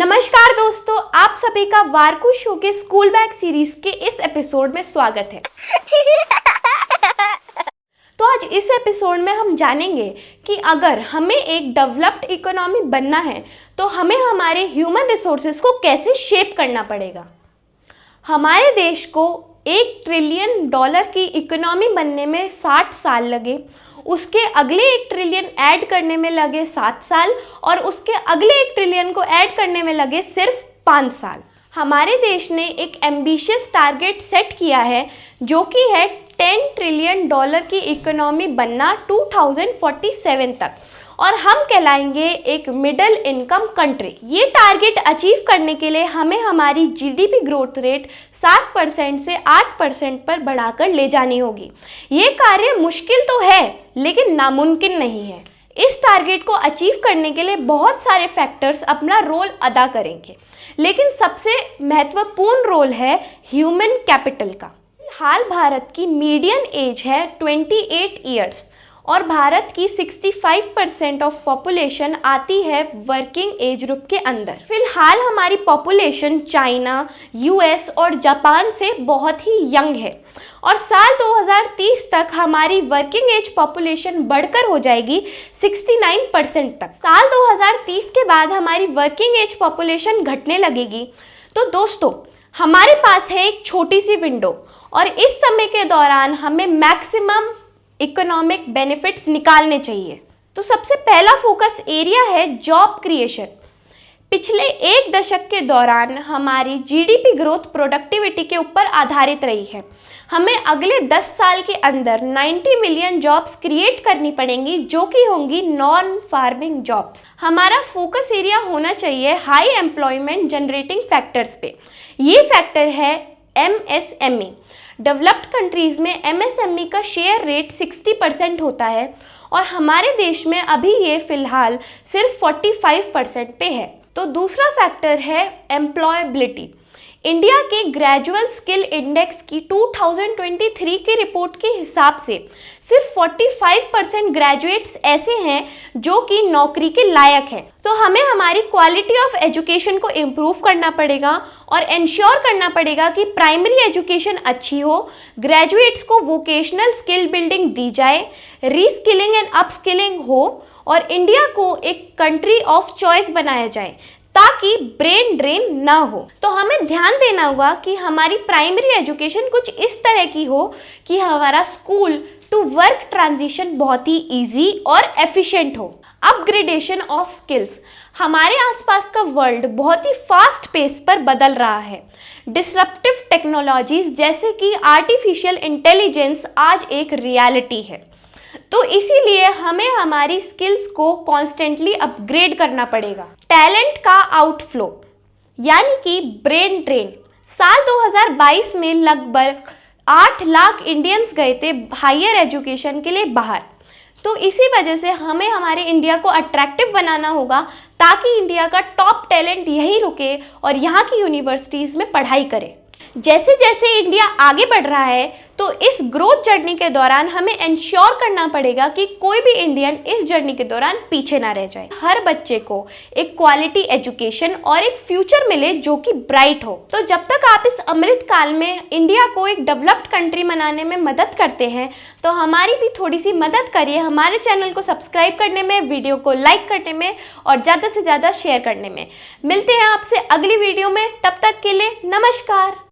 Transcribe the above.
नमस्कार दोस्तों, आप सभी का वारकू शो के स्कूल बैग सीरीज के इस एपिसोड में स्वागत है। तो आज इस एपिसोड में हम जानेंगे कि अगर हमें एक डेवलप्ड इकोनॉमी बनना है तो हमें हमारे ह्यूमन रिसोर्सेज को कैसे शेप करना पड़ेगा। हमारे देश को $1 ट्रिलियन की इकोनॉमी बनने में 60 साल लगे, उसके अगले 1 ट्रिलियन ऐड करने में लगे 7 साल और उसके अगले 1 ट्रिलियन को ऐड करने में लगे सिर्फ 5 साल। हमारे देश ने एक एम्बिशियस टारगेट सेट किया है जो कि है $10 ट्रिलियन की इकोनॉमी बनना 2047 तक, और हम कहलाएंगे एक मिडिल इनकम कंट्री। ये टारगेट अचीव करने के लिए हमें हमारी जीडीपी ग्रोथ रेट 7% से 8% पर बढ़ाकर ले जानी होगी। ये कार्य मुश्किल तो है लेकिन नामुमकिन नहीं है। इस टारगेट को अचीव करने के लिए बहुत सारे फैक्टर्स अपना रोल अदा करेंगे, लेकिन सबसे महत्वपूर्ण रोल है ह्यूमन कैपिटल का। हाल भारत की मीडियन एज है 28 ईयर्स और भारत की 65% ऑफ पॉपुलेशन आती है वर्किंग एज ग्रुप के अंदर। फिलहाल हमारी पॉपुलेशन चाइना, यूएस और जापान से बहुत ही यंग है और साल 2030 तक हमारी वर्किंग एज पॉपुलेशन बढ़कर हो जाएगी 69% तक। साल 2030 के बाद हमारी वर्किंग एज पॉपुलेशन घटने लगेगी। तो दोस्तों, हमारे पास है एक छोटी सी विंडो और इस समय के दौरान हमें मैक्सिमम इकोनॉमिक बेनिफिट्स निकालने चाहिए। तो सबसे पहला फोकस एरिया है जॉब क्रिएशन। पिछले 1 दशक के दौरान हमारी जीडीपी ग्रोथ प्रोडक्टिविटी के ऊपर आधारित रही है। हमें अगले 10 साल के अंदर 90 मिलियन जॉब्स क्रिएट करनी पड़ेंगी जो कि होंगी नॉन फार्मिंग जॉब्स। हमारा फोकस एरिया होना चाहिए हाई एम्प्लॉयमेंट जनरेटिंग फैक्टर्स पे। ये फैक्टर है MSME। डेवलप्ड कंट्रीज़ में MSME का शेयर रेट 60% होता है और हमारे देश में अभी ये फ़िलहाल सिर्फ 45% पे है। तो दूसरा फैक्टर है एम्प्लॉयबिलिटी। इंडिया के ग्रेजुअल स्किल इंडेक्स की 2023 की रिपोर्ट के हिसाब से सिर्फ 45% ग्रेजुएट्स ऐसे हैं जो कि नौकरी के लायक हैं। तो हमें हमारी क्वालिटी ऑफ एजुकेशन को इम्प्रूव करना पड़ेगा और इंश्योर करना पड़ेगा कि प्राइमरी एजुकेशन अच्छी हो, ग्रेजुएट्स को वोकेशनल स्किल बिल्डिंग दी जाए, रीस्किलिंग एंड अपस्किलिंग हो और इंडिया को एक कंट्री ऑफ चॉइस बनाया जाए ताकि ब्रेन ड्रेन ना हो। तो हमें ध्यान देना होगा कि हमारी प्राइमरी एजुकेशन कुछ इस तरह की हो कि हमारा स्कूल टू वर्क ट्रांजिशन बहुत ही इजी और एफिशिएंट हो। Upgradation of skills. हमारे आसपास का वर्ल्ड बहुत ही फास्ट पेस पर बदल रहा है। डिसरप्टिव टेक्नोलॉजीज जैसे कि आर्टिफिशियल इंटेलिजेंस आज एक रियलिटी है। तो इसीलिए हमें हमारी स्किल्स को कॉन्स्टेंटली अपग्रेड करना पड़ेगा। टैलेंट का आउटफ्लो यानी कि ब्रेन ड्रेन। साल 2022 में लगभग 8 लाख इंडियंस गए थे हायर एजुकेशन के लिए बाहर। तो इसी वजह से हमें हमारे इंडिया को अट्रैक्टिव बनाना होगा ताकि इंडिया का टॉप टैलेंट यहीं रुके और यहाँ की यूनिवर्सिटीज़ में पढ़ाई करे। जैसे जैसे इंडिया आगे बढ़ रहा है तो इस ग्रोथ जर्नी के दौरान हमें इंश्योर करना पड़ेगा कि कोई भी इंडियन इस जर्नी के दौरान पीछे ना रह जाए। हर बच्चे को एक क्वालिटी एजुकेशन और एक फ्यूचर मिले जो कि ब्राइट हो। तो जब तक आप इस अमृत काल में इंडिया को एक डेवलप्ड कंट्री बनाने में मदद करते हैं तो हमारी भी थोड़ी सी मदद करिए हमारे चैनल को सब्सक्राइब करने में, वीडियो को लाइक करने में और ज़्यादा से ज़्यादा शेयर करने में। मिलते हैं आपसे अगली वीडियो में, तब तक के लिए नमस्कार।